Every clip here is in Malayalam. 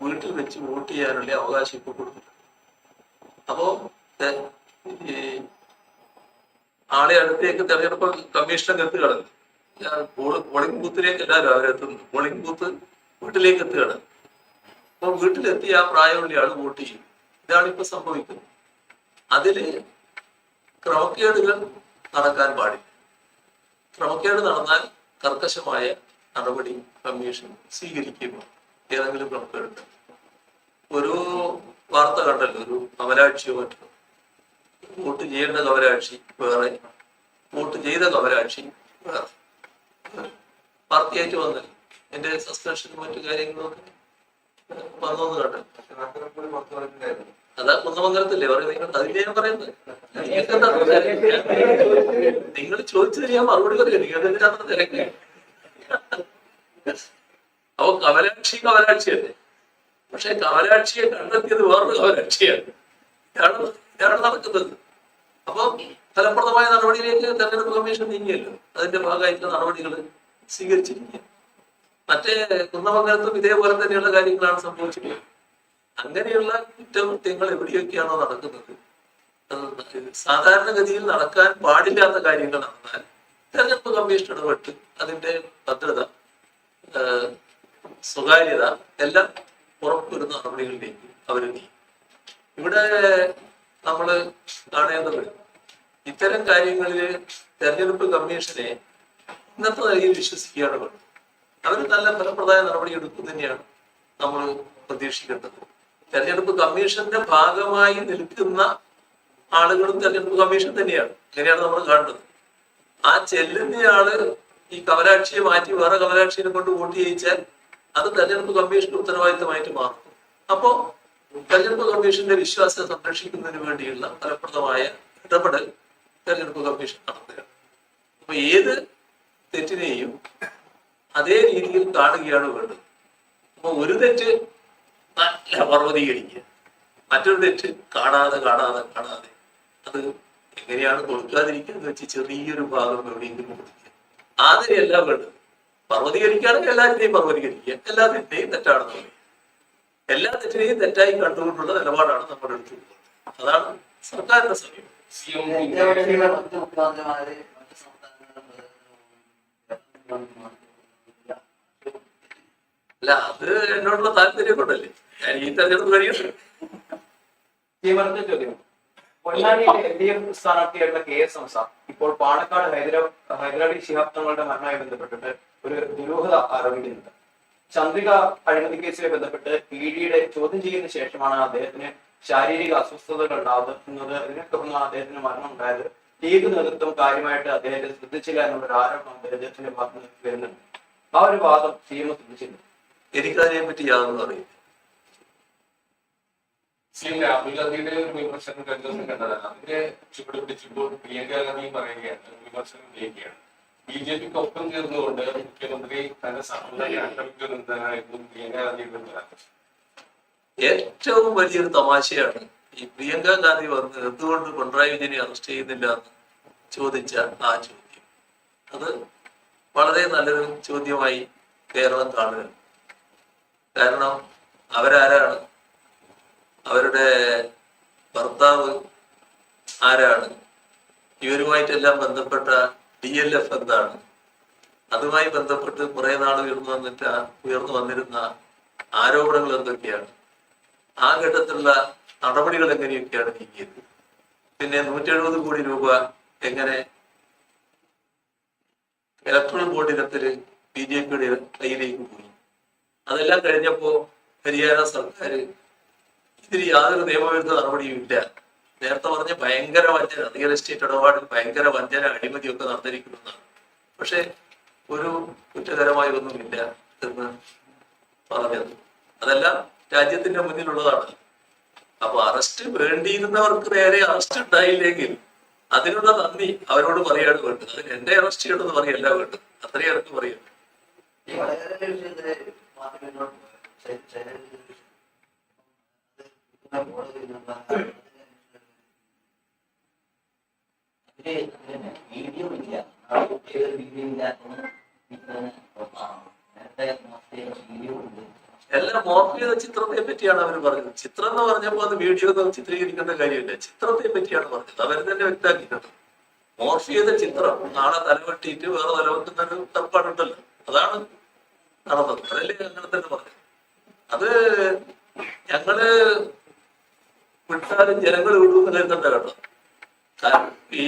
വീട്ടിൽ വെച്ച് വോട്ട് ചെയ്യാനുള്ള അവകാശം ഇപ്പൊ കൊടുത്തിട്ടുണ്ട്. അപ്പോ ഈ ആളെ അടുത്തേക്ക് തെരഞ്ഞെടുപ്പ് കമ്മീഷനൊക്കെ എത്തുകയാണ്. പോളിംഗ് ബൂത്തിലേക്ക് എല്ലാവരും അവരെത്തുന്നു. പോളിംഗ് ബൂത്ത് വീട്ടിലേക്ക് എത്തുകയാണ്. അപ്പൊ വീട്ടിലെത്തി ആ പ്രായമുള്ള ആൾ വോട്ട് ചെയ്യും. ഇതാണ് ഇപ്പൊ സംഭവിക്കുന്നത്. അതില് ക്രമക്കേടുകൾ നടക്കാൻ പാടില്ല. ക്രമക്കേട് നടന്നാൽ കർക്കശമായ നടപടി കമ്മീഷൻ സ്വീകരിക്കുക. ഏതെങ്കിലും ക്രമക്കേടുണ്ട്. ഒരു വാർത്ത കണ്ടല്ലോ, ഒരു കമലാക്ഷിയോ മറ്റോ, വോട്ട് ചെയ്യേണ്ട കമലാക്ഷി വേറെ, വോട്ട് ചെയ്ത കമലാക്ഷി വേറെ, പാർട്ടിയായിട്ട് വന്നല്ലോ. എന്റെ സസ്പെൻഷനും മറ്റു കാര്യങ്ങളൊക്കെ വന്നോന്ന് കണ്ടല്ലോ. അതാ കുന്നമംഗലത്തില്ലേ പറയുന്നത്? അതിന്റെ ഞാൻ പറയുന്നത്. നിങ്ങൾ ചോദിച്ചതിന് ഞാൻ മറുപടി പറയാം. നിങ്ങൾക്ക് എന്തിനാണെന്ന് തിരക്ക്. അപ്പൊ കമലാക്ഷിയല്ലേ. പക്ഷെ കമലാക്ഷിയെ കണ്ടെത്തിയത് വേറൊരു കമലാക്ഷിയാണ്. ഇതാണ് നടക്കുന്നത്. അപ്പൊ ഫലപ്രദമായ നടപടിയിലേക്ക് തെരഞ്ഞെടുപ്പ് കമ്മീഷൻ നീങ്ങിയല്ലോ. അതിന്റെ ഭാഗമായിട്ടുള്ള നടപടികൾ സ്വീകരിച്ചിരിക്കുക. മറ്റേ കുന്നമംഗലത്തും ഇതേപോലെ തന്നെയുള്ള കാര്യങ്ങളാണ് സംഭവിച്ചിട്ടുള്ളത്. അങ്ങനെയുള്ള കുറ്റകൃത്യങ്ങൾ എവിടെയൊക്കെയാണോ നടക്കുന്നത്, സാധാരണഗതിയിൽ നടക്കാൻ പാടില്ലാത്ത കാര്യങ്ങൾ നടന്നാൽ തെരഞ്ഞെടുപ്പ് കമ്മീഷൻ ഇടപെട്ട് അതിന്റെ ഭദ്രത, സ്വകാര്യത എല്ലാം ഉറപ്പുവരുന്ന നടപടികളിലേക്ക് അവർ നീങ്ങും. ഇവിടെ നമ്മൾ കാണേണ്ടത് ഇത്തരം കാര്യങ്ങളിൽ തെരഞ്ഞെടുപ്പ് കമ്മീഷനെ ഇന്നത്തെ നിലയിൽ വിശ്വസിക്കുകയാണ് വേണ്ടത്. അവർ നല്ല ഫലപ്രദമായ നടപടി എടുക്കും തന്നെയാണ് നമ്മൾ പ്രതീക്ഷിക്കേണ്ടത്. തെരഞ്ഞെടുപ്പ് കമ്മീഷന്റെ ഭാഗമായി നിൽക്കുന്ന ആളുകളും തെരഞ്ഞെടുപ്പ് കമ്മീഷൻ തന്നെയാണ്. അങ്ങനെയാണ് നമ്മൾ കാണുന്നത്. ആ ചെല്ലുന്നയാള് ഈ കമലാക്ഷിയെ മാറ്റി വേറെ കമലാക്ഷിയെ കൊണ്ട് വോട്ട് ചെയ്യിച്ചാൽ അത് തെരഞ്ഞെടുപ്പ് കമ്മീഷന്റെ ഉത്തരവാദിത്തമായിട്ട് മാറും. അപ്പോ തെരഞ്ഞെടുപ്പ് കമ്മീഷന്റെ വിശ്വാസ്യത സംരക്ഷിക്കുന്നതിന് വേണ്ടിയുള്ള ഫലപ്രദമായ ഇടപെടൽ തെരഞ്ഞെടുപ്പ് കമ്മീഷൻ നടത്തുകയാണ്. അപ്പൊ ഏത് തെറ്റിനെയും അതേ രീതിയിൽ കാണുകയാണ് വേണ്ടത്. അപ്പൊ ഒരു തെറ്റ് നല്ല പർവ്വതീകരിക്കുക, മറ്റൊരു തെറ്റ് കാണാതെ അത് എങ്ങനെയാണ് കൊടുക്കാതിരിക്കുന്നത് വെച്ച് ചെറിയൊരു ഭാഗം എവിടെയെങ്കിലും കൊടുക്കുക. ആദ്യമല്ല വേണ്ടത്. പർവ്വതീകരിക്കുകയാണെങ്കിൽ എല്ലാത്തിനെയും പർവ്വതീകരിക്കുക, എല്ലാ തെറ്റിനെയും തെറ്റാണെന്ന് പറയുക. എല്ലാ തെറ്റിനെയും തെറ്റായി കണ്ടുകൊണ്ടുള്ള നിലപാടാണ് നമ്മുടെ എടുത്തുള്ളത്. അതാണ് സർക്കാരിന്റെ സമീപനം. അല്ല, അത് എന്നോടുള്ള താല്പര്യം കൊണ്ടല്ലേ ഞാൻ ഈ തെരഞ്ഞെടുപ്പ് കഴിയുന്നത്. പൊന്നാനിയിലെ LDF സ്ഥാനാർത്ഥിയായിട്ടുള്ള KS ഹംസ ഇപ്പോൾ പാണക്കാട് ഹൈദരാബാദി ശിഹാബ് തങ്ങളുടെ മരണവുമായി ബന്ധപ്പെട്ടിട്ട് ഒരു ദുരൂഹത ആരോപിക്കുന്നുണ്ട്. ചന്ദ്രിക അഴിമതി കേസുമായി ബന്ധപ്പെട്ട് EDയുടെ ചോദ്യം ചെയ്യുന്നതിന് ശേഷമാണ് അദ്ദേഹത്തിന് ശാരീരിക അസ്വസ്ഥതകൾ ഉണ്ടാകുന്നത്. ഇതിനെ തുടർന്നാണ് അദ്ദേഹത്തിന് മരണം ഉണ്ടായത്. ലീഗ് നേതൃത്വം കാര്യമായിട്ട് അദ്ദേഹത്തെ ശ്രദ്ധിച്ചില്ല എന്നുള്ളൊരു ആരോപണം അദ്ദേഹത്തിന്റെ ഭാഗത്ത് നിന്ന് വരുന്നുണ്ട്. ആ ഒരു വാദം CM ശ്രദ്ധിച്ചില്ല. എനിക്കതിനെ പറ്റി യാതൊന്നും അറിയില്ല. രാഹുൽ ഗാന്ധിയുടെ ഒരു വിമർശനം കഴിഞ്ഞ ദിവസം കണ്ടതാണ്. അതിനെ ചുവടുപിടിച്ചപ്പോൾ പ്രിയങ്ക ഗാന്ധി പറയുകയാണ്, വിമർശനം ചെയ്യുകയാണ്. BJPക്ക് ഒപ്പം ചേർന്നുകൊണ്ട് മുഖ്യമന്ത്രി തന്നെ ആക്രമിക്കുന്നതായിരുന്നു പ്രിയങ്ക ഗാന്ധിയുടെ. ഏറ്റവും വലിയൊരു തമാശയാണ് ഈ പ്രിയങ്ക ഗാന്ധി വന്ന് എന്തുകൊണ്ട് പിണറായി വിജയനെ അറസ്റ്റ് ചെയ്യുന്നില്ല എന്ന് ചോദിച്ച ആ ചോദ്യം. അത് വളരെ നല്ലൊരു ചോദ്യമായി കേരളം കാണുക. കാരണം അവരാരാണ്, അവരുടെ ഭർത്താവ് ആരാണ്, ഇവരുമായിട്ടെല്ലാം ബന്ധപ്പെട്ട DLF എന്താണ്, അതുമായി ബന്ധപ്പെട്ട് കുറെ നാൾ ഉയർന്നു വന്നിരുന്ന ആരോപണങ്ങൾ എന്തൊക്കെയാണ്, ആ ഘട്ടത്തിലുള്ള നടപടികൾ എങ്ങനെയൊക്കെയാണ് നീങ്ങിയത്, പിന്നെ 170 കോടി രൂപ എങ്ങനെ ഇലക്ട്രൽ ബോർഡ് ഇനത്തില് BJPയുടെ കയ്യിലേക്ക് പോയി. അതെല്ലാം കഴിഞ്ഞപ്പോ ഹരിയാന സർക്കാർ ഇതിൽ യാതൊരു നിയമവിരുദ്ധ നടപടിയും ഇല്ല, നേരത്തെ പറഞ്ഞ ഭയങ്കര വഞ്ചന, റിയൽ എസ്റ്റേറ്റ് ഇടപാടിൽ ഭയങ്കര വഞ്ചന, അഴിമതിയൊക്കെ നടന്നിരിക്കുന്നതാണ്, പക്ഷെ ഒരു കുറ്റകരമായ ഒന്നുമില്ല എന്ന് പറഞ്ഞത്. അതെല്ലാം രാജ്യത്തിന്റെ മുന്നിലുള്ളതാണ്. അപ്പൊ അറസ്റ്റ് വേണ്ടിയിരുന്നവർക്ക് നേരെ അറസ്റ്റ് ഉണ്ടായില്ലെങ്കിൽ അതിനുള്ള നന്ദി അവരോട് പറയാണ് വേണ്ടത്. അതിന് എന്നെ അറസ്റ്റ് ചെയ്യണമെന്ന് പറയല്ല വേണ്ടത്, അത്രയും അവർക്ക് പറയാം. എല്ലാം ചെയ്ത ചിത്രത്തെ പറ്റിയാണ് അവർ പറഞ്ഞത്. ചിത്രം എന്ന് പറഞ്ഞപ്പോൾ അത് വീഡിയോ ഒന്നും ചിത്രീകരിക്കേണ്ട കാര്യമില്ല, ചിത്രത്തെ പറ്റിയാണ് പറഞ്ഞത്. അവർ തന്നെ വ്യക്തമാക്കിയിട്ടുണ്ട്. മോർഫ് ചെയ്ത ചിത്രം നാളെ തലവെട്ടിയിട്ട് വേറെ തലവെട്ടുന്ന ഒരു ഏർപ്പാടുണ്ടല്ലോ, അതാണ് നടന്നത്. അതല്ലേ അങ്ങനെ തന്നെ പറഞ്ഞത്. അത് ഞങ്ങള് വിട്ടാലും ജനങ്ങൾ വിടുമെന്ന് കരുതണ്ട കേട്ടോ. കാരണം ഈ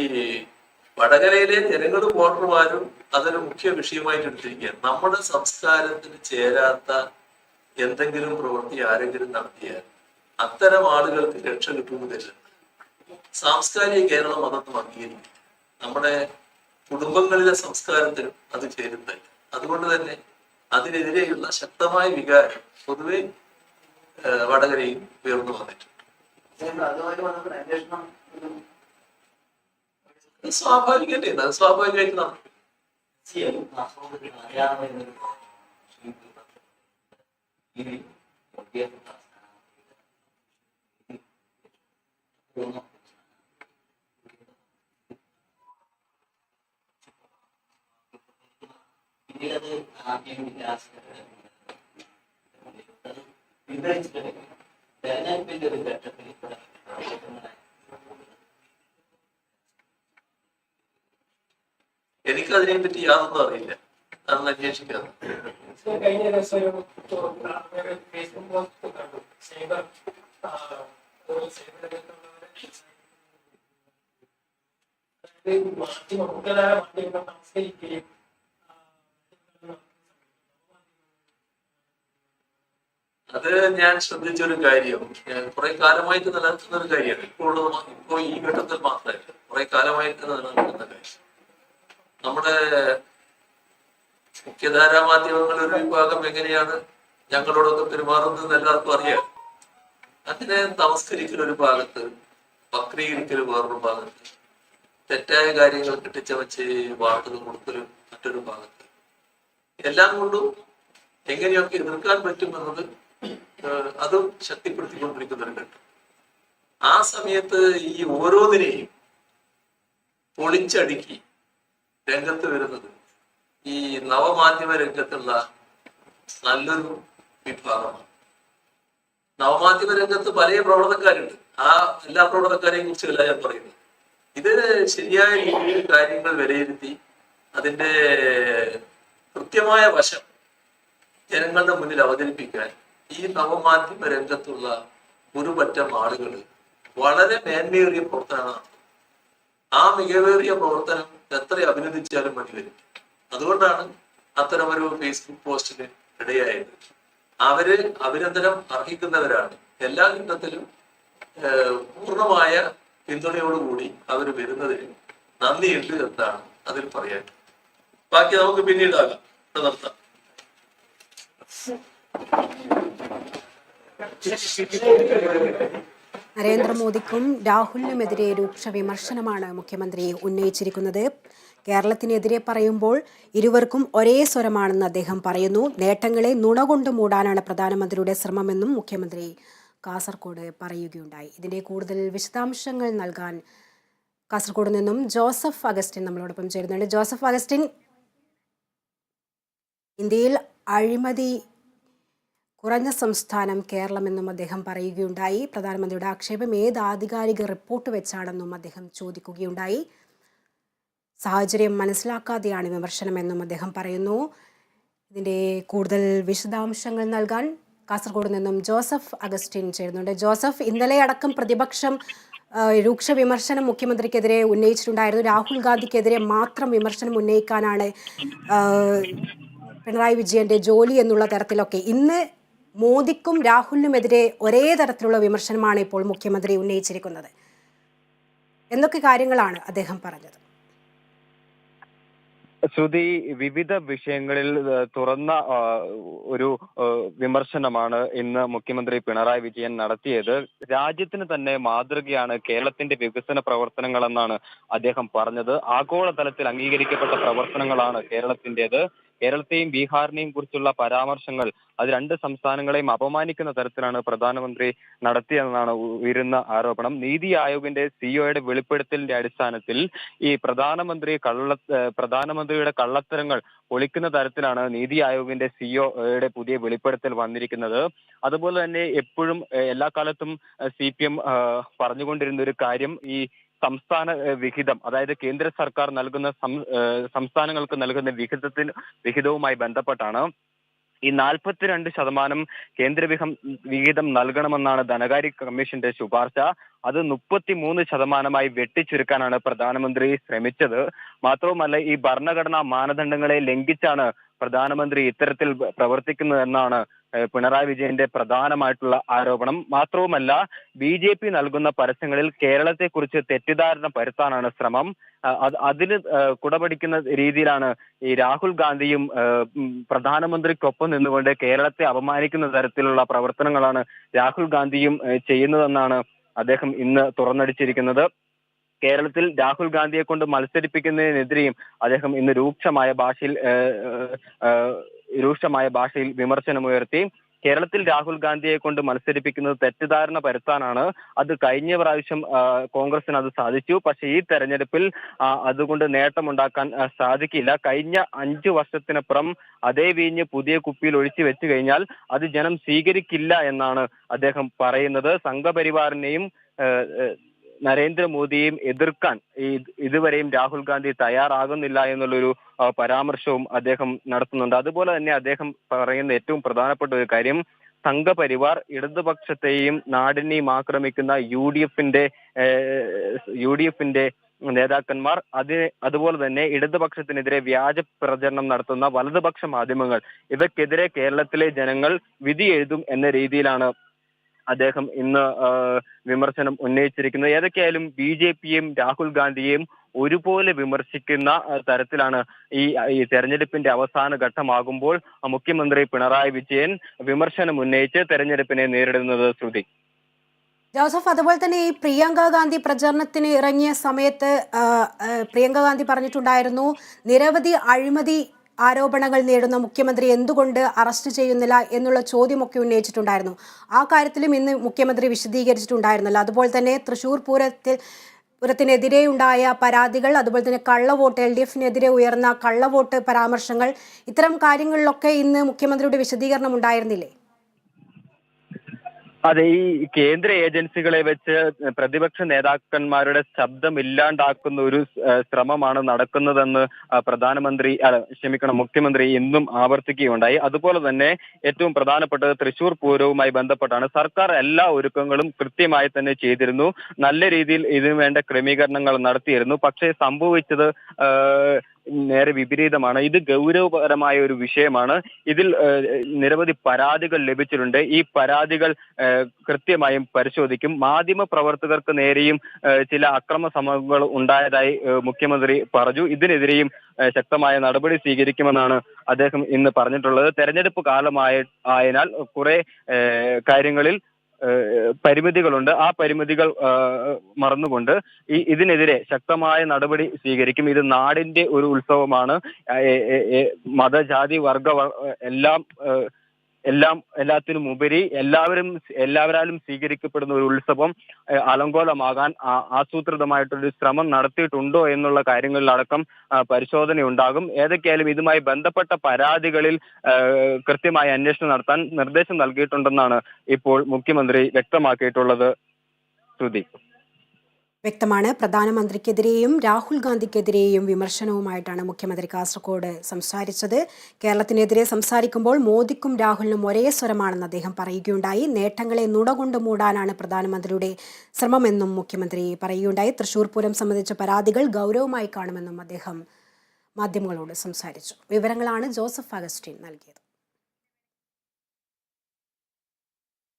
വടകരയിലെ ജനങ്ങളും വോട്ടർമാരും അതൊരു മുഖ്യ വിഷയമായിട്ട് എടുത്തിരിക്കുകയാണ്. നമ്മുടെ സംസ്കാരത്തിന് ചേരാത്ത എന്തെങ്കിലും പ്രവൃത്തി ആരെങ്കിലും നടത്തിയാൽ അത്തരം ആളുകൾക്ക് രക്ഷ കിട്ടുമെന്ന് കരുതുന്നത്. സാംസ്കാരിക കേരളം അതൊന്നും അംഗീകരിക്കില്ല. നമ്മുടെ കുടുംബങ്ങളിലെ സംസ്കാരത്തിനും അത് ചേരുന്നില്ല. അതുകൊണ്ട് തന്നെ അതിനെതിരെയുള്ള ശക്തമായ വികാരം പൊതുവെ വടകരയിൽ ഉയർന്നു വന്നിട്ടുണ്ട്. സ്വാഭാവികല്ലേ, അത് സ്വാഭാവികമായിട്ട് നടക്കും. എനിക്ക് അതിനെ പറ്റി യാതൊന്നും അറിയില്ല, അതൊന്നും അന്വേഷിക്കാതെ. കഴിഞ്ഞ ദിവസം ഒരു ഫേസ്ബുക്ക് പോസ്റ്റ് കണ്ടു. സൈബർ മുഖ്യധാര മാധ്യമങ്ങൾ നമസ്കരിക്കുകയും അത് ഞാൻ ശ്രദ്ധിച്ചൊരു കാര്യം, കുറെ കാലമായിട്ട് നിലനിൽക്കുന്ന ഒരു കാര്യമാണ്. ഇപ്പോ ഈ ഘട്ടത്തിൽ മാത്രമല്ല, കുറെ കാലമായിട്ട് നിലനിൽക്കുന്ന കാര്യം. നമ്മുടെ മുഖ്യധാരാ മാധ്യമങ്ങൾ ഒരു വിഭാഗം എങ്ങനെയാണ് ഞങ്ങളോടൊക്കെ പെരുമാറുന്നത് എല്ലാവർക്കും അറിയാം. അങ്ങനെ നമസ്കരിക്കൽ ഒരു ഭാഗത്ത്, വക്രീകരിക്കൽ വേറൊരു ഭാഗത്ത്, തെറ്റായ കാര്യങ്ങൾ കെട്ടിച്ചമച്ച് വാർത്തകൾ കൊടുക്കലും മറ്റൊരു ഭാഗത്ത്, എല്ലാം കൊണ്ടും എങ്ങനെയൊക്കെ എതിർക്കാൻ പറ്റുമെന്നത് അതും ശക്തിപ്പെടുത്തിക്കൊണ്ടിരിക്കുന്ന ഒരു ഘട്ടം. ആ സമയത്ത് ഈ ഓരോന്നിനെയും പൊളിച്ചടുക്കി രംഗത്ത് വരുന്നത് ഈ നവമാധ്യമ രംഗത്തുള്ള നല്ലൊരു വിഭാഗമാണ്. നവമാധ്യമ രംഗത്ത് പല പ്രവർത്തകരുണ്ട്. ആ എല്ലാ പ്രവർത്തകരെയും കുറിച്ചല്ല ഞാൻ പറയുന്നത്. ഇത് ശരിയായ രീതിയിൽ കാര്യങ്ങൾ വിലയിരുത്തി അതിന്റെ കൃത്യമായ വശം ജനങ്ങളുടെ മുന്നിൽ അവതരിപ്പിക്കാൻ ഈ നവമാധ്യമ രംഗത്തുള്ള ഒരു പറ്റം ആളുകൾ വളരെ മേന്മയേറിയ പ്രവർത്തനമാണ്. ആ മികവേറിയ പ്രവർത്തനം എത്ര അഭിനന്ദിച്ചാലും മതി വരും. അതുകൊണ്ടാണ് അത്തരമൊരു ഫേസ്ബുക്ക് പോസ്റ്റിന് ഇടയായത്. അവര് അഭിനന്ദനം അർഹിക്കുന്നവരാണ്. എല്ലാ ഘട്ടത്തിലും പൂർണ്ണമായ പിന്തുണയോടുകൂടി അവർ വരുന്നതിന് നന്ദിയുണ്ട് എന്നാണ് അതിൽ പറയാൻ. ബാക്കി നമുക്ക് പിന്നീടാകാം, നിർത്താം. നരേന്ദ്രമോദിക്കും രാഹുലിനുമെതിരെ രൂക്ഷ വിമർശനമാണ് മുഖ്യമന്ത്രി ഉന്നയിച്ചിരിക്കുന്നത്. കേരളത്തിനെതിരെ പറയുമ്പോൾ ഇരുവർക്കും ഒരേ സ്വരമാണെന്ന് അദ്ദേഹം പറയുന്നു. നേട്ടങ്ങളെ നുണ കൊണ്ട് മൂടാനാണ് പ്രധാനമന്ത്രിയുടെ ശ്രമമെന്നും മുഖ്യമന്ത്രി കാസർഗോഡ് പറയുകയുണ്ടായി. ഇതിന്റെ കൂടുതൽ വിശദാംശങ്ങൾ നൽകാൻ കാസർഗോഡ് നിന്നും ജോസഫ് അഗസ്റ്റിൻ നമ്മളോടൊപ്പം ചേരുന്നുണ്ട്. ജോസഫ് അഗസ്റ്റിൻ, ഇന്ത്യയിൽ അഴിമതി കുറഞ്ഞ സംസ്ഥാനം കേരളമെന്നും അദ്ദേഹം പറയുകയുണ്ടായി. പ്രധാനമന്ത്രിയുടെ ആക്ഷേപം ഏത് ആധികാരിക റിപ്പോർട്ട് വെച്ചാണെന്നും അദ്ദേഹം ചോദിക്കുകയുണ്ടായി. സാഹചര്യം മനസ്സിലാക്കാതെയാണ് വിമർശനമെന്നും അദ്ദേഹം പറയുന്നു. ഇതിൻ്റെ കൂടുതൽ വിശദാംശങ്ങൾ നൽകാൻ കാസർഗോഡ് നിന്നും ജോസഫ് അഗസ്റ്റിൻ ചേരുന്നുണ്ട്. ജോസഫ്, ഇന്നലെ അടക്കം പ്രതിപക്ഷം രൂക്ഷ വിമർശനം മുഖ്യമന്ത്രിക്കെതിരെ ഉന്നയിച്ചിട്ടുണ്ടായിരുന്നു. രാഹുൽ ഗാന്ധിക്കെതിരെ മാത്രം വിമർശനം ഉന്നയിക്കാനാണ് പിണറായി വിജയന്റെ ജോലി എന്നുള്ള തരത്തിലൊക്കെ. ഇന്ന് മോദിക്കും രാഹുലിനുമെതിരെ ഒരേ തരത്തിലുള്ള വിമർശനമാണ് ഇപ്പോൾ മുഖ്യമന്ത്രി ഉന്നയിച്ചിരിക്കുന്നത്. എന്തൊക്കെ കാര്യങ്ങളാണ് അദ്ദേഹം പറഞ്ഞത്? ശ്രുതി, വിവിധ വിഷയങ്ങളിൽ തുറന്ന ഒരു വിമർശനമാണ് ഇന്ന് മുഖ്യമന്ത്രി പിണറായി വിജയൻ നടത്തിയത്. രാജ്യത്തിന് തന്നെ മാതൃകയാണ് കേരളത്തിന്റെ വികസന പ്രവർത്തനങ്ങളെന്നാണ് അദ്ദേഹം പറഞ്ഞത്. ആഗോളതലത്തിൽ അംഗീകരിക്കപ്പെട്ട പ്രവർത്തനങ്ങളാണ് കേരളത്തിൻ്റെത്. കേരളത്തെയും ബീഹാറിനെയും കുറിച്ചുള്ള പരാമർശങ്ങൾ അത് രണ്ട് സംസ്ഥാനങ്ങളെയും അപമാനിക്കുന്ന തരത്തിലാണ് പ്രധാനമന്ത്രി നടത്തിയതെന്നാണ് ഉയരുന്ന ആരോപണം. നീതി ആയോഗിന്റെ സിഇഒയുടെ വെളിപ്പെടുത്തലിന്റെ അടിസ്ഥാനത്തിൽ ഈ പ്രധാനമന്ത്രിയുടെ കള്ളത്തരങ്ങൾ പൊളിക്കുന്ന തരത്തിലാണ് നീതി ആയോഗിന്റെ സിഇഒയുടെ പുതിയ വെളിപ്പെടുത്തൽ വന്നിരിക്കുന്നത്. അതുപോലെ തന്നെ എപ്പോഴും എല്ലാ കാലത്തും CPM പറഞ്ഞുകൊണ്ടിരുന്ന ഒരു കാര്യം ഈ സംസ്ഥാന വിഹിതം, അതായത് കേന്ദ്ര സർക്കാർ നൽകുന്ന സംസ്ഥാനങ്ങൾക്ക് നൽകുന്ന വിഹിതവുമായി ബന്ധപ്പെട്ടാണ്. ഈ 42% കേന്ദ്ര വിഹിതം നൽകണമെന്നാണ് ധനകാര്യ കമ്മീഷന്റെ ശുപാർശ. അത് 33% വെട്ടിച്ചുരുക്കാനാണ് പ്രധാനമന്ത്രി ശ്രമിച്ചത്. മാത്രവുമല്ല, ഈ ഭരണഘടനാ മാനദണ്ഡങ്ങളെ ലംഘിച്ചാണ് പ്രധാനമന്ത്രി ഇത്തരത്തിൽ പ്രവർത്തിക്കുന്നതെന്നാണ് പിണറായി വിജയന്റെ പ്രധാനമായിട്ടുള്ള ആരോപണം. മാത്രവുമല്ല, BJP നൽകുന്ന പരസ്യങ്ങളിൽ കേരളത്തെക്കുറിച്ച് തെറ്റിദ്ധാരണ പരത്താനാണ് ശ്രമം. അതിന് കുടപിടിക്കുന്ന രീതിയിലാണ് ഈ രാഹുൽ ഗാന്ധിയും പ്രധാനമന്ത്രിക്കൊപ്പം നിന്നുകൊണ്ട് കേരളത്തെ അപമാനിക്കുന്ന തരത്തിലുള്ള പ്രവർത്തനങ്ങളാണ് രാഹുൽ ഗാന്ധിയും ചെയ്യുന്നതെന്നാണ് അദ്ദേഹം ഇന്ന് തുറന്നടിച്ചിരിക്കുന്നത്. കേരളത്തിൽ രാഹുൽ ഗാന്ധിയെ കൊണ്ട് മത്സരിപ്പിക്കുന്നതിനെതിരെയും അദ്ദേഹം ഇന്ന് രൂക്ഷമായ ഭാഷയിൽ വിമർശനമുയർത്തി. കേരളത്തിൽ രാഹുൽ ഗാന്ധിയെ കൊണ്ട് മത്സരിപ്പിക്കുന്നത് തെറ്റിദ്ധാരണ പരത്താനാണ്. അത് കഴിഞ്ഞ പ്രാവശ്യം കോൺഗ്രസിന് അത് സാധിച്ചു. പക്ഷേ ഈ തെരഞ്ഞെടുപ്പിൽ അതുകൊണ്ട് നേട്ടമുണ്ടാക്കാൻ സാധിക്കില്ല. കഴിഞ്ഞ 5 വർഷത്തിനപ്പുറം അതേ വീഞ്ഞ് പുതിയ കുപ്പിയിൽ ഒഴിച്ചു വെച്ചു കഴിഞ്ഞാൽ അത് ജനം സ്വീകരിക്കില്ല എന്നാണ് അദ്ദേഹം പറയുന്നത്. സംഘപരിവാറിനെയും നരേന്ദ്രമോദിയെയും എതിർക്കാൻ ഇതുവരെയും രാഹുൽ ഗാന്ധി തയ്യാറാകുന്നില്ല എന്നുള്ളൊരു പരാമർശവും അദ്ദേഹം നടത്തുന്നുണ്ട്. അതുപോലെ തന്നെ അദ്ദേഹം പറയുന്ന ഏറ്റവും പ്രധാനപ്പെട്ട ഒരു കാര്യം, സംഘപരിവാർ ഇടതുപക്ഷത്തെയും നാടിനെയും ആക്രമിക്കുന്ന യു ഡി എഫിന്റെ നേതാക്കന്മാർ, അതുപോലെ തന്നെ ഇടതുപക്ഷത്തിനെതിരെ വ്യാജ പ്രചരണം നടത്തുന്ന വലതുപക്ഷ മാധ്യമങ്ങൾ, ഇവയ്ക്കെതിരെ കേരളത്തിലെ ജനങ്ങൾ വിധി എഴുതും എന്ന രീതിയിലാണ് അദ്ദേഹം ഇന്ന് വിമർശനം ഉന്നയിച്ചിരിക്കുന്നത്. ഏതൊക്കെയായാലും BJPയെയും രാഹുൽ ഗാന്ധിയെയും ഒരുപോലെ വിമർശിക്കുന്ന തരത്തിലാണ് ഈ തെരഞ്ഞെടുപ്പിന്റെ അവസാന ഘട്ടമാകുമ്പോൾ മുഖ്യമന്ത്രി പിണറായി വിജയൻ വിമർശനം ഉന്നയിച്ച് തെരഞ്ഞെടുപ്പിനെ നേരിടുന്നത്. ശ്രുതി. ജോസഫ്, അതുപോലെ തന്നെ ഈ പ്രിയങ്ക ഗാന്ധി പ്രചരണത്തിന് ഇറങ്ങിയ സമയത്ത് പ്രിയങ്ക ഗാന്ധി പറഞ്ഞിട്ടുണ്ടായിരുന്നു, നിരവധി അഴിമതി ആരോപണങ്ങൾ നേടുന്ന മുഖ്യമന്ത്രി എന്തുകൊണ്ട് അറസ്റ്റ് ചെയ്യുന്നില്ല എന്നുള്ള ചോദ്യമൊക്കെ ഉന്നയിച്ചിട്ടുണ്ടായിരുന്നു. ആ കാര്യത്തിലും ഇന്ന് മുഖ്യമന്ത്രി വിശദീകരിച്ചിട്ടുണ്ടായിരുന്നല്ലോ. അതുപോലെ തന്നെ തൃശ്ശൂർ പൂരത്തിനെതിരെയുണ്ടായ പരാതികൾ, അതുപോലെ തന്നെ കള്ളവോട്ട്, LDFനെതിരെ ഉയർന്ന കള്ളവോട്ട് പരാമർശങ്ങൾ, ഇത്തരം കാര്യങ്ങളിലൊക്കെ ഇന്ന് മുഖ്യമന്ത്രിയുടെ വിശദീകരണം ഉണ്ടായിരുന്നില്ലേ? അതെ, ഈ കേന്ദ്ര ഏജൻസികളെ വെച്ച് പ്രതിപക്ഷ നേതാക്കന്മാരുടെ ശബ്ദം ഇല്ലാണ്ടാക്കുന്ന ഒരു ശ്രമമാണ് നടക്കുന്നതെന്ന് മുഖ്യമന്ത്രി ഇന്നും ആവർത്തിക്കുകയുണ്ടായി. അതുപോലെ തന്നെ ഏറ്റവും പ്രധാനപ്പെട്ടത് തൃശ്ശൂർ പൂരവുമായി ബന്ധപ്പെട്ടാണ്. സർക്കാർ എല്ലാ ഒരുക്കങ്ങളും കൃത്യമായി തന്നെ ചെയ്തിരുന്നു. നല്ല രീതിയിൽ ഇതിനു വേണ്ട ക്രമീകരണങ്ങൾ നടത്തിയിരുന്നു. പക്ഷേ സംഭവിച്ചത് നേരെ വിപരീതമാണ്. ഇത് ഗൗരവപരമായ ഒരു വിഷയമാണ്. ഇതിൽ നിരവധി പരാതികൾ ലഭിച്ചിട്ടുണ്ട്. ഈ പരാതികൾ കൃത്യമായും പരിശോധിക്കും. മാധ്യമ പ്രവർത്തകർക്ക് നേരെയും ചില അക്രമ സംഭവങ്ങൾ ഉണ്ടായതായി മുഖ്യമന്ത്രി പറഞ്ഞു. ഇതിനെതിരെയും ശക്തമായ നടപടി സ്വീകരിക്കുമെന്നാണ് അദ്ദേഹം ഇന്ന് പറഞ്ഞിട്ടുള്ളത്. തെരഞ്ഞെടുപ്പ് കാലമായതിനാൽ കുറെ കാര്യങ്ങളിൽ പരിമിതികളുണ്ട്. ആ പരിമിതികൾ മറന്നുകൊണ്ട് ഇതിനെതിരെ ശക്തമായ നടപടി സ്വീകരിക്കും. ഇത് നാടിന്റെ ഒരു ഉത്സവമാണ്. മതജാതി വർഗ എല്ലാത്തിനും ഉപരി എല്ലാവരാലും സ്വീകരിക്കപ്പെടുന്ന ഒരു ഉത്സവം അലങ്കോലമാകാൻ ആസൂത്രിതമായിട്ടൊരു ശ്രമം നടത്തിയിട്ടുണ്ടോ എന്നുള്ള കാര്യങ്ങളിലടക്കം പരിശോധന ഉണ്ടാകും. ഏതൊക്കെയായാലും ഇതുമായി ബന്ധപ്പെട്ട പരാതികളിൽ കൃത്യമായ അന്വേഷണം നടത്താൻ നിർദ്ദേശം നൽകിയിട്ടുണ്ടെന്നാണ് ഇപ്പോൾ മുഖ്യമന്ത്രി വ്യക്തമാക്കിയിട്ടുള്ളത്. ശ്രുതി. വ്യക്തമാണ്. പ്രധാനമന്ത്രിക്കെതിരെയും രാഹുൽ ഗാന്ധിക്കെതിരെയും വിമർശനവുമായിട്ടാണ് മുഖ്യമന്ത്രി കാസർഗോഡ് സംസാരിച്ചത്. കേരളത്തിനെതിരെ സംസാരിക്കുമ്പോൾ മോദിക്കും രാഹുലിനും ഒരേ സ്വരമാണെന്ന് അദ്ദേഹം പറയുകയുണ്ടായി. നേട്ടങ്ങളെ നുണകൊണ്ട് മൂടാനാണ് പ്രധാനമന്ത്രിയുടെ ശ്രമമെന്നും മുഖ്യമന്ത്രി പറയുകയുണ്ടായി. തൃശ്ശൂർ പൂരം സംബന്ധിച്ച പരാതികൾ ഗൗരവമായി കാണുമെന്നും അദ്ദേഹം മാധ്യമങ്ങളോട് സംസാരിച്ചു. വിവരങ്ങളാണ് ജോസഫ് അഗസ്റ്റിൻ നൽകിയത്.